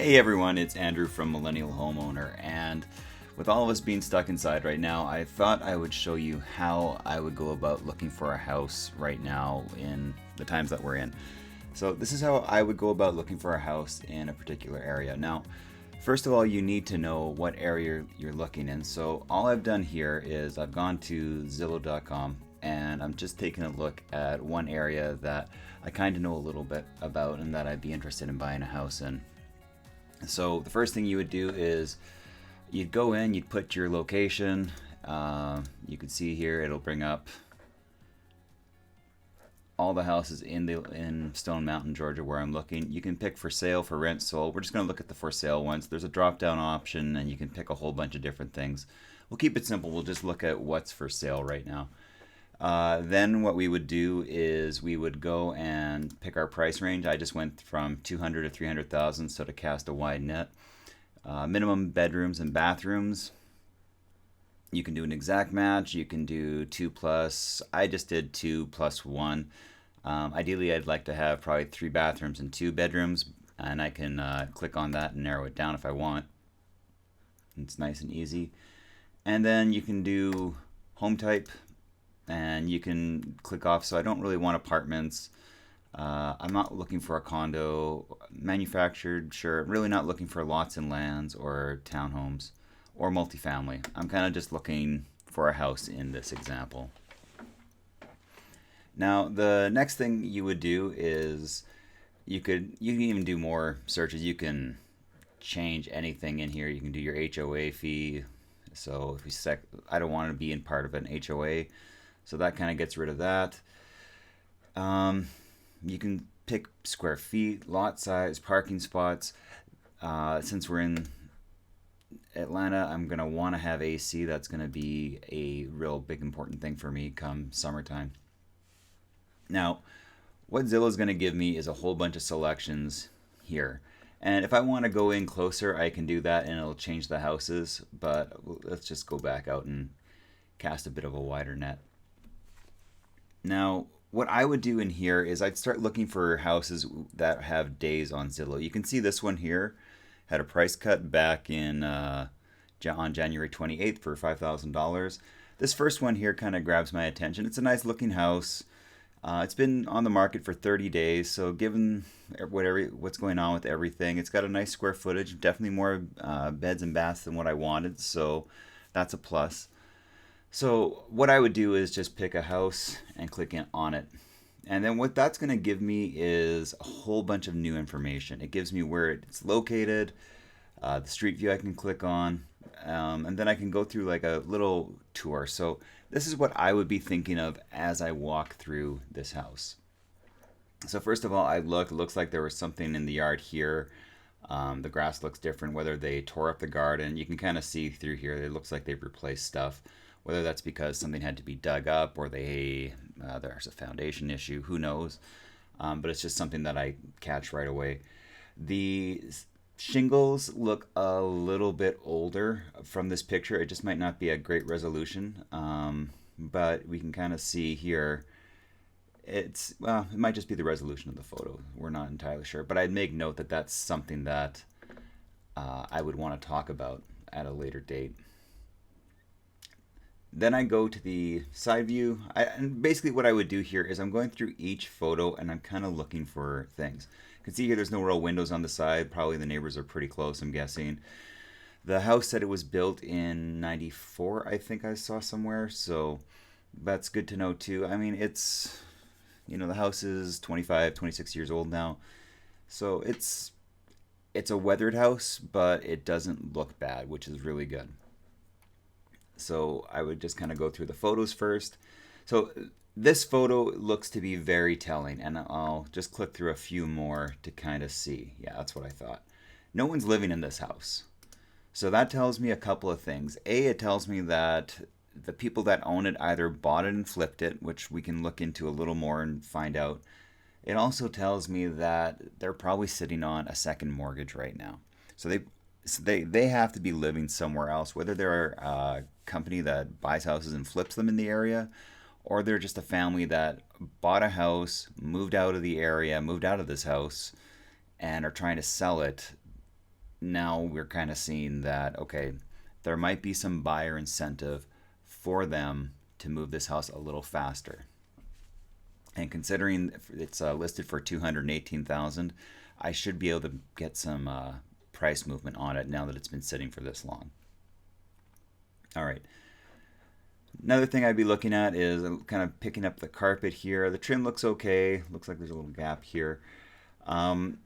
Hey everyone, it's Andrew from Millennial Homeowner, and with all of us being stuck inside right now, I thought I would show you how I would go about looking for a house right now in the times that we're in. So this is how I would go about looking for a house in a particular area. Now, first of all, you need to know what area you're looking in. So all I've done here is I've gone to Zillow.com and I'm just taking a look at one area that I kind of know a little bit about and that I'd be interested in buying a house in. So the first thing you would do is you'd go in, you'd put your location. You can see here it'll bring up all the houses in Stone Mountain, Georgia, where I'm looking. You can pick for sale, for rent, sold. We're just going to look at the for sale ones. There's a drop down option, and you can pick a whole bunch of different things. We'll keep it simple. We'll just look at what's for sale right now. Then what we would do is we would go and pick our price range. I just went from 200 to 300,000, so to cast a wide net. Minimum bedrooms and bathrooms. You can do an exact match. You can do 2 plus. I just did 2 plus 1. Ideally, I'd like to have probably 3 bathrooms and 2 bedrooms, and I can click on that and narrow it down if I want. It's nice and easy. And then you can do home type, and you can click off. So I don't really want apartments. I'm not looking for a condo. Manufactured, sure. Really not looking for lots and lands or townhomes or multifamily. I'm kind of just looking for a house in this example. Now, the next thing you would do is you can even do more searches. You can change anything in here. You can do your HOA fee. So if you I don't want to be in part of an HOA, so that kind of gets rid of that. You can pick square feet, lot size, parking spots. Since we're in Atlanta, I'm going to want to have AC. That's going to be a real big important thing for me come summertime. Now, what Zillow is going to give me is a whole bunch of selections here. And if I want to go in closer, I can do that and it'll change the houses. But let's just go back out and cast a bit of a wider net. Now, what I would do in here is I'd start looking for houses that have days on Zillow. You can see this one here had a price cut back in on January 28th for $5,000. This first one here kind of grabs my attention. It's a nice looking house. It's been on the market for 30 days, so given what's going on with everything, it's got a nice square footage, definitely more beds and baths than what I wanted, so that's a plus. So what I would do is just pick a house and click on it. And then what that's going to give me is a whole bunch of new information. It gives me where it's located, the street view I can click on, and then I can go through like a little tour. So this is what I would be thinking of as I walk through this house. So first of all, it looks like there was something in the yard here. The grass looks different, whether they tore up the garden. You can kind of see through here. It looks like they've replaced stuff. Whether that's because something had to be dug up or there's a foundation issue, who knows? But it's just something that I catch right away. The shingles look a little bit older from this picture. It just might not be a great resolution, but we can kind of see here. It might just be the resolution of the photo. We're not entirely sure, but I'd make note that that's something that I would want to talk about at a later date. Then I go to the side view, and basically what I would do here is I'm going through each photo and I'm kind of looking for things. You can see here there's no real windows on the side. Probably the neighbors are pretty close, I'm guessing. The house said it was built in 94, I think I saw somewhere, so that's good to know too. I mean, it's, the house is 25, 26 years old now, so it's a weathered house, but it doesn't look bad, which is really good. So I would just kind of go through the photos first. So this photo looks to be very telling, and I'll just click through a few more to kind of see. Yeah, that's what I thought. No one's living in this house. So that tells me a couple of things. It tells me that the people that own it either bought it and flipped it, which we can look into a little more and find out. It also tells me that they're probably sitting on a second mortgage right now. So they have to be living somewhere else, whether they're a company that buys houses and flips them in the area, or they're just a family that bought a house, moved out of the area, moved out of this house, and are trying to sell it now we're kind of seeing that, okay, there might be some buyer incentive for them to move this house a little faster. And considering it's listed for 218,000, I should be able to get some price movement on it now that it's been sitting for this long. All right. Another thing I'd be looking at is kind of picking up the carpet here. The trim looks okay. Looks like there's a little gap here. Um,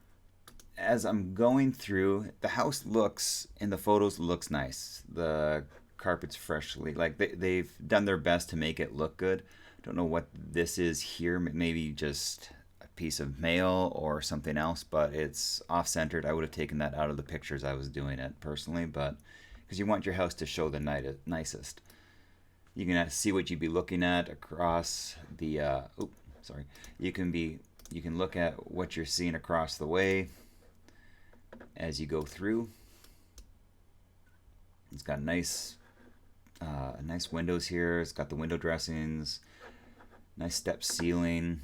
as I'm going through, the house looks in the photos looks nice. The carpet's freshly like they've done their best to make it look good. Don't know what this is here. Maybe just a piece of mail or something else, but it's off centered. I would have taken that out of the pictures I was doing it personally, but because you want your house to show the nicest. You can see what you'd be looking at across the. Sorry. You can look at what you're seeing across the way as you go through. It's got nice windows here. It's got the window dressings, nice step ceiling.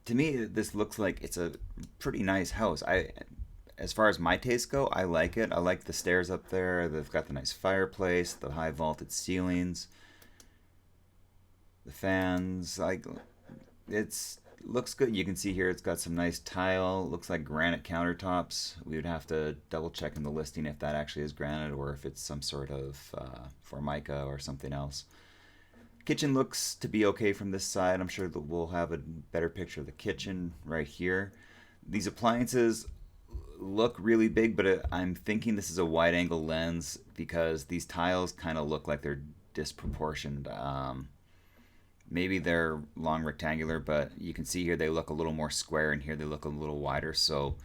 To me, this looks like it's a pretty nice house. As far as my tastes go, I like it. I like the stairs up there. They've got the nice fireplace, the high vaulted ceilings, the fans. Like it's looks good. You can see here it's got some nice tile. Looks like granite countertops. We would have to double check in the listing if that actually is granite or if it's some sort of formica or something else. Kitchen looks to be okay from this side. I'm sure that we'll have a better picture of the kitchen right here. These appliances look really big, but I'm thinking this is a wide angle lens because these tiles kind of look like they're disproportioned. Maybe they're long rectangular, but you can see here they look a little more square, and here they look a little wider. So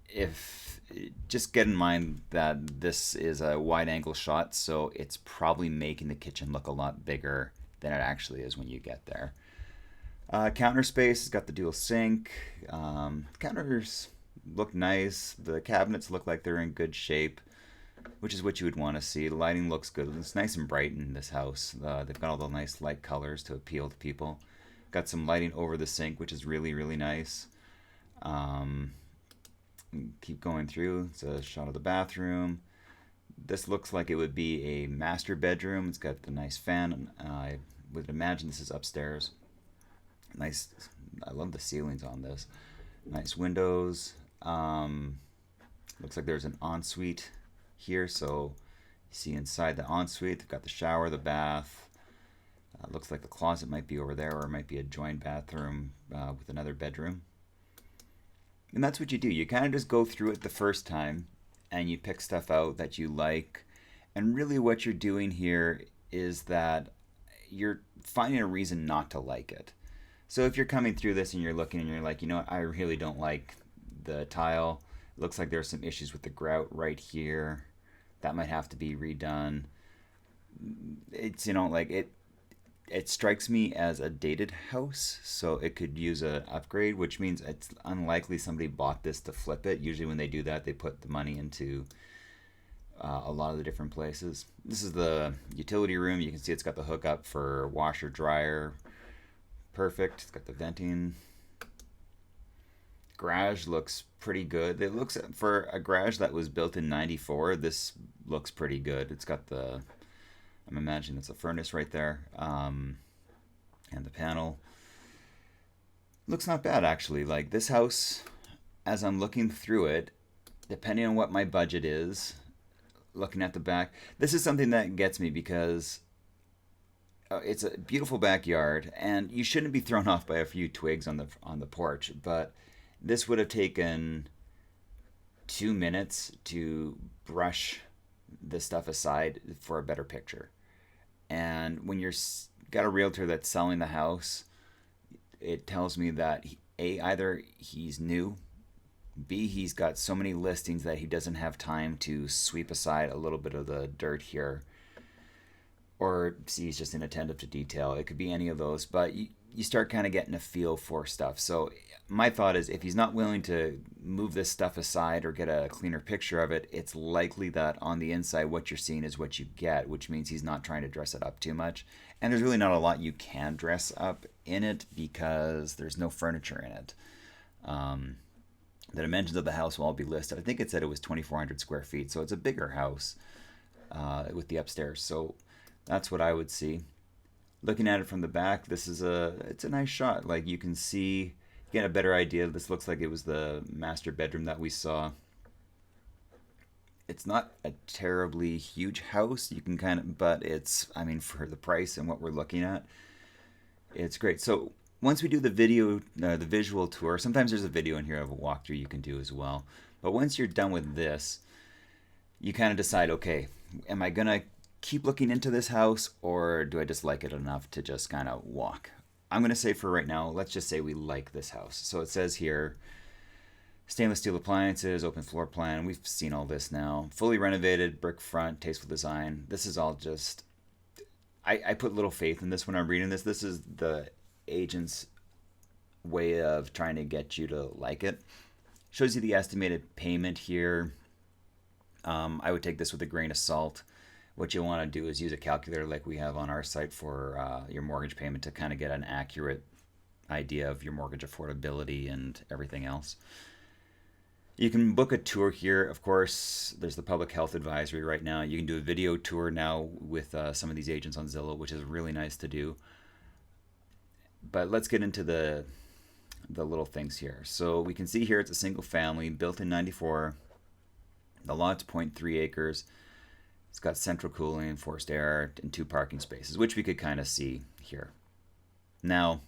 if just get in mind that this is a wide angle shot, so it's probably making the kitchen look a lot bigger than it actually is when you get there. Counter space has got the dual sink. Counters look nice. The cabinets look like they're in good shape, which is what you would want to see. The lighting looks good. It's nice and bright in this house. They've got all the nice light colors to appeal to people. Got some lighting over the sink, which is really, really nice. Um, Keep going through. It's a shot of the bathroom. This looks like it would be a master bedroom. It's got the nice fan. I would imagine this is upstairs. Nice. I love the ceilings on this. Nice windows. Looks like there's an ensuite here, so you see inside the ensuite they've got the shower, the bath. Looks like the closet might be over there, or it might be a joined bathroom with another bedroom. And that's what you do. You kind of just go through it the first time, and you pick stuff out that you like. And really, what you're doing here is that you're finding a reason not to like it. So if you're coming through this and you're looking and you're like, you know what, I really don't like the tile. It looks like there's some issues with the grout right here. That might have to be redone. It's, you know, like it strikes me as a dated house, so it could use a upgrade, which means it's unlikely somebody bought this to flip it. Usually when they do that, they put the money into a lot of the different places. This is the utility room. You can see it's got the hookup for washer dryer. Perfect. It's got the venting. Garage looks pretty good. It looks, for a garage that was built in '94, this looks pretty good. It's got the, I'm imagining it's a furnace right there, and the panel looks not bad actually. Like this house, as I'm looking through it, depending on what my budget is, looking at the back, this is something that gets me because it's a beautiful backyard, and you shouldn't be thrown off by a few twigs on the porch. But this would have taken 2 minutes to brush this stuff aside for a better picture. And when you're got a realtor that's selling the house, it tells me that either he's new, B, he's got so many listings that he doesn't have time to sweep aside a little bit of the dirt here, or C, he's just inattentive to detail. It could be any of those, but you start kind of getting a feel for stuff. So my thought is, if he's not willing to move this stuff aside or get a cleaner picture of it, it's likely that on the inside what you're seeing is what you get, which means he's not trying to dress it up too much. And there's really not a lot you can dress up in it because there's no furniture in it. The dimensions of the house will all be listed. I think it said it was 2,400 square feet, so it's a bigger house with the upstairs. So that's what I would see. Looking at it from the back, it's a nice shot. Like you can see, you get a better idea. This looks like it was the master bedroom that we saw. It's not a terribly huge house. You can but I mean, for the price and what we're looking at, it's great. So once we do the visual tour, sometimes there's a video in here of a walkthrough you can do as well. But once you're done with this, you kind of decide, okay, am I gonna keep looking into this house, or do I just like it enough to just kind of walk? I'm gonna say for right now, let's just say we like this house. So it says here, stainless steel appliances, open floor plan. We've seen all this now. Fully renovated, brick front, tasteful design. This is all just. I put little faith in this when I'm reading this. This is the agent's way of trying to get you to like it. Shows you the estimated payment here. I would take this with a grain of salt. What you want to do is use a calculator like we have on our site for your mortgage payment to kind of get an accurate idea of your mortgage affordability and everything else. You can book a tour here. Of course, there's the public health advisory right now. You can do a video tour now with some of these agents on Zillow, which is really nice to do. But let's get into the little things here. So we can see here it's a single family built in 94. The lot's 0.3 acres. It's got central cooling, forced air, and 2 parking spaces, which we could kind of see here. Now,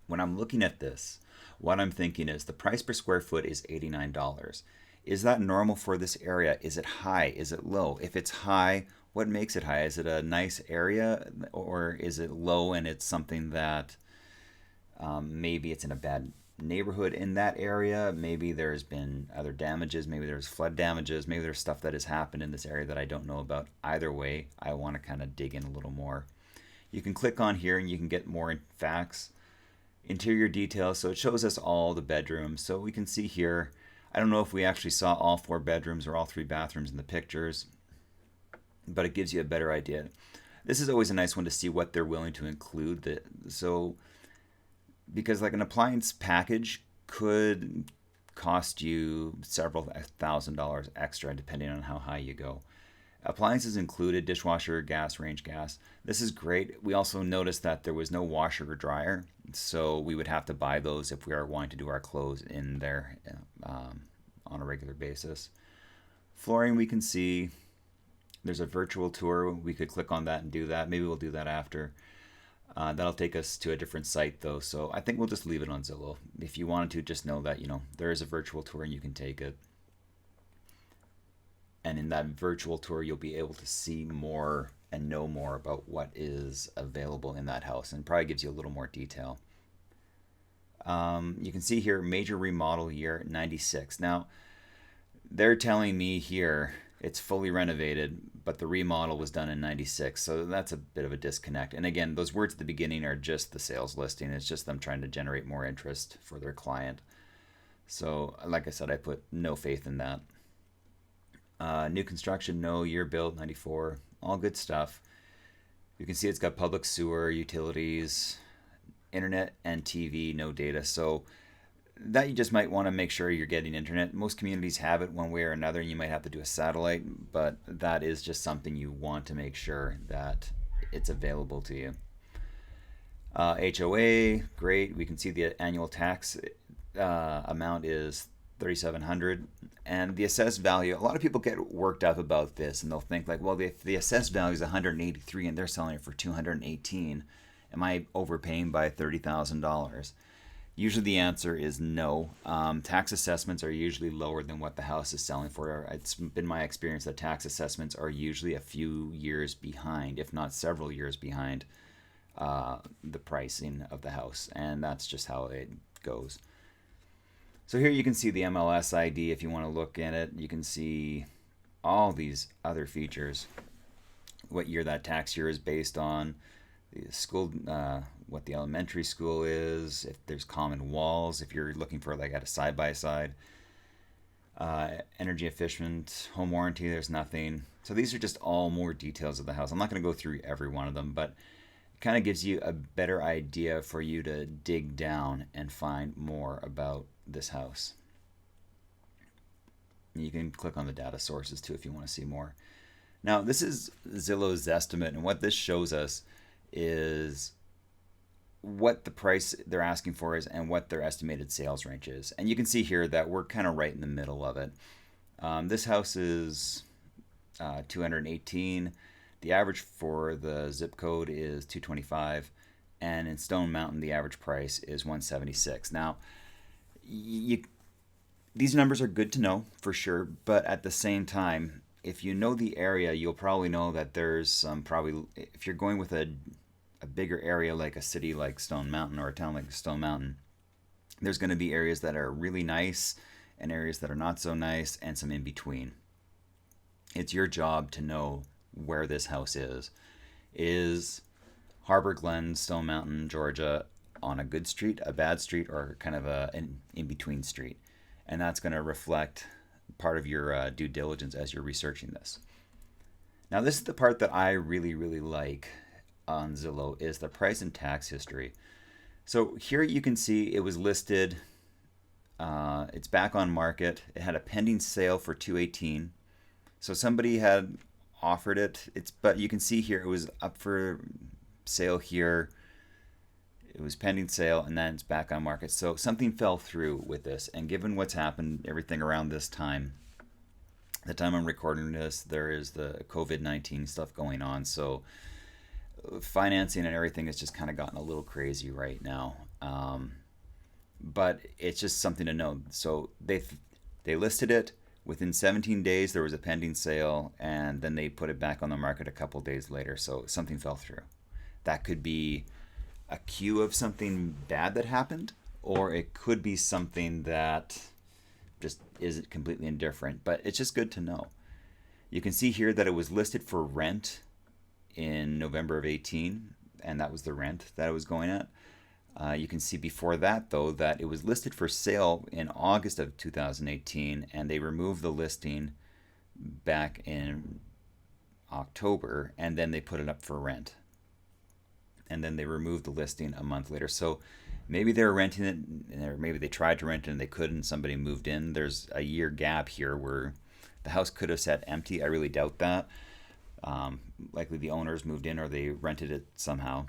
when I'm looking at this, what I'm thinking is the price per square foot is $89. Is that normal for this area? Is it high? Is it low? If it's high, what makes it high? Is it a nice area, or is it low and it's something that maybe it's in a bad neighborhood in that area? Maybe there's been other damages. Maybe there's flood damages. Maybe there's stuff that has happened in this area that I don't know about. Either way, I want to kind of dig in a little more. You can click on here and you can get more facts. Interior details, so it shows us all the bedrooms. So we can see here, I don't know if we actually saw all 4 bedrooms or all 3 bathrooms in the pictures, but it gives you a better idea. This is always a nice one to see what they're willing to include. So, because like an appliance package could cost you several $1,000s extra depending on how high you go. Appliances included, dishwasher, gas, range gas. This is great. We also noticed that there was no washer or dryer, so we would have to buy those if we are wanting to do our clothes in there on a regular basis. Flooring, we can see. There's a virtual tour. We could click on that and do that. Maybe we'll do that after. That'll take us to a different site though, so I think we'll just leave it on Zillow. If you wanted to, just know that there is a virtual tour and you can take it. And in that virtual tour, you'll be able to see more and know more about what is available in that house, and probably gives you a little more detail. You can see here, major remodel year 96. Now, they're telling me here it's fully renovated, but the remodel was done in 96, so that's a bit of a disconnect. And again, those words at the beginning are just the sales listing. It's just them trying to generate more interest for their client. So, like I said, I put no faith in that. New construction, no. Year built, 94. All good stuff. You can see it's got public sewer, utilities, internet, and TV, no data. So that you just might want to make sure you're getting internet. Most communities have it one way or another, and you might have to do a satellite, but that is just something you want to make sure that it's available to you. HOA, great. We can see the annual tax amount is $3,700, and the assessed value. A lot of people get worked up about this, and they'll think like, well, if the assessed value is 183 and they're selling it for 218, am I overpaying by $30,000? Usually the answer is no. Tax assessments are usually lower than what the house is selling for. It's been my experience that tax assessments are usually a few years behind, if not several years behind, the pricing of the house, and that's just how it goes. So here you can see the MLS ID if you want to look at it. You can see all these other features, what year that tax year is based on, the school, what the elementary school is, if there's common walls, if you're looking for like at a side-by-side. Energy efficient, home warranty, there's nothing. So these are just all more details of the house. I'm not going to go through every one of them, but kind of gives you a better idea for you to dig down and find more about this house. You can click on the data sources too if you want to see more. Now, this is Zillow's estimate, and what this shows us is what the price they're asking for is and what their estimated sales range is. And you can see here that we're kind of right in the middle of it. This house is 218. The average for the zip code is 225, and in Stone Mountain the average price is 176. Now, these numbers are good to know for sure, but at the same time, if you know the area, you'll probably know that there's some probably, if you're going with a bigger area like a city like Stone Mountain or a town like Stone Mountain, there's going to be areas that are really nice and areas that are not so nice and some in between. It's your job to know where this house is. Is Harbor Glen, Stone Mountain, Georgia on a good street, a bad street, or kind of an in-between street? And that's going to reflect part of your due diligence as you're researching this. Now, this is the part that I really, really like on Zillow, is the price and tax history. So here you can see it was listed, it's back on market. It had a pending sale for 218. So somebody had offered it. But you can see here it was up for sale here. It was pending sale, and then it's back on market. So something fell through with this, and given what's happened, everything around this time, the time I'm recording this, there is the COVID-19 stuff going on. So financing and everything has just kind of gotten a little crazy right now. But it's just something to know. So they listed it. Within 17 days, there was a pending sale, and then they put it back on the market a couple days later. So something fell through. That could be a cue of something bad that happened, or it could be something that just isn't completely indifferent. But it's just good to know. You can see here that it was listed for rent in November of 18, and that was the rent that it was going at. You can see before that, though, that it was listed for sale in August of 2018, and they removed the listing back in October, and then they put it up for rent. And then they removed the listing a month later. So maybe they were renting it, or maybe they tried to rent it and they couldn't. Somebody moved in. There's a year gap here where the house could have sat empty. I really doubt that. Likely the owners moved in or they rented it somehow.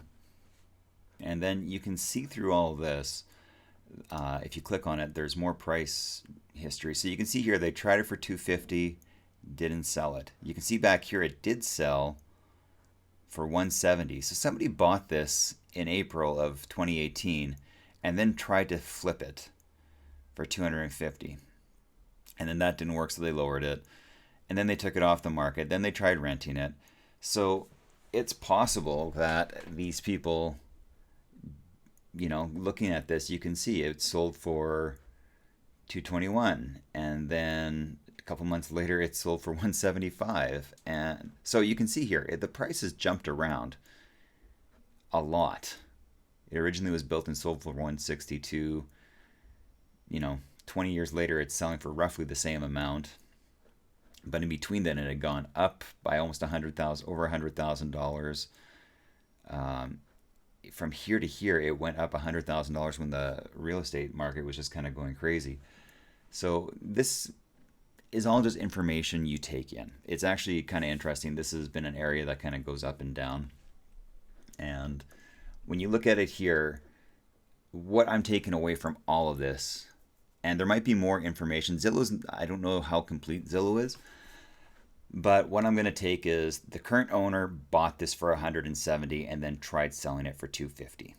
And then you can see through all of this. If you click on it, there's more price history. So you can see here they tried it for $250, didn't sell it. You can see back here it did sell for $170. So somebody bought this in April of 2018 and then tried to flip it for $250. And then that didn't work, so they lowered it. And then they took it off the market. Then they tried renting it. So it's possible that these people, looking at this, you can see it sold for $221, and then a couple months later it sold for $175. And so you can see here the prices jumped around a lot. It originally was built and sold for $162. 20 years later it's selling for roughly the same amount, but in between then it had gone up by almost $100,000, over $100,000. From here to here, it went up $100,000 when the real estate market was just kind of going crazy. So this is all just information you take in. It's actually kind of interesting. This has been an area that kind of goes up and down. And when you look at it here, what I'm taking away from all of this, and there might be more information. I don't know how complete Zillow is, but what I'm going to take is the current owner bought this for $170 and then tried selling it for $250.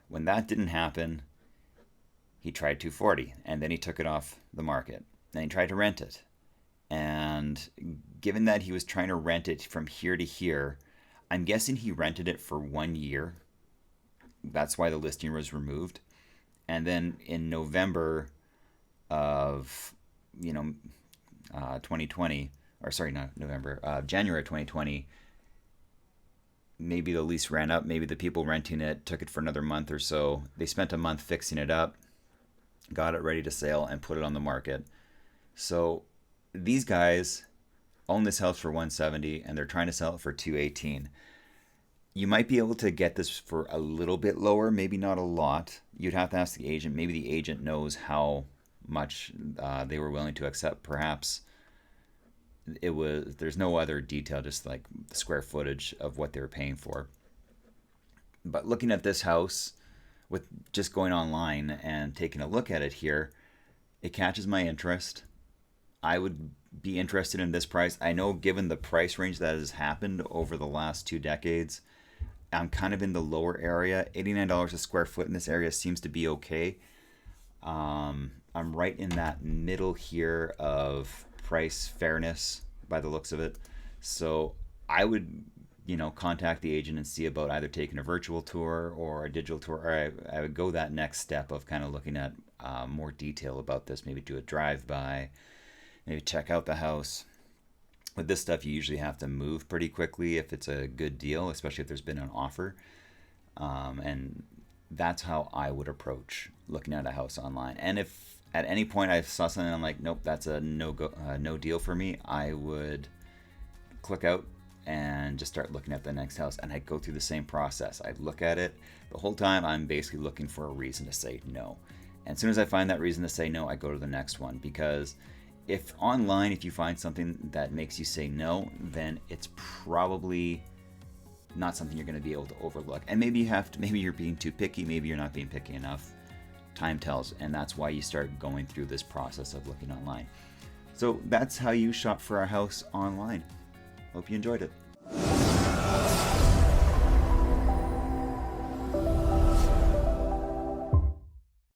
When that didn't happen, he tried $240 and then he took it off the market. Then he tried to rent it. And given that he was trying to rent it from here to here, I'm guessing he rented it for 1 year. That's why the listing was removed. And then in November of 2020, or sorry, not November, January 2020, maybe the lease ran up, maybe the people renting it took it for another month or so. They spent a month fixing it up, got it ready to sell, and put it on the market. So these guys own this house for $170 and they're trying to sell it for $218. You might be able to get this for a little bit lower, maybe not a lot. You'd have to ask the agent. Maybe the agent knows how much they were willing to accept. Perhaps it was, there's no other detail, just like the square footage of what they were paying for. But looking at this house, with just going online and taking a look at it here, it catches my interest. I would be interested in this price. I know, given the price range that has happened over the last 2 decades, I'm kind of in the lower area. $89 a square foot in this area seems to be okay. I'm right in that middle here of price fairness by the looks of it. So I would, contact the agent and see about either taking a virtual tour or a digital tour, or I would go that next step of kind of looking at more detail about this, maybe do a drive-by, maybe check out the house. With this stuff, you usually have to move pretty quickly if it's a good deal, especially if there's been an offer. And that's how I would approach looking at a house online. And if at any point I saw something I'm like, nope, that's a no deal for me, I would click out and just start looking at the next house. And I'd go through the same process. I'd look at it. The whole time I'm basically looking for a reason to say no. And as soon as I find that reason to say no, I go to the next one. Because if online, if you find something that makes you say no, then it's probably not something you're going to be able to overlook. And maybe you're being too picky, maybe you're not being picky enough. Time tells, and that's why you start going through this process of looking online. So that's how you shop for a house online. Hope you enjoyed it.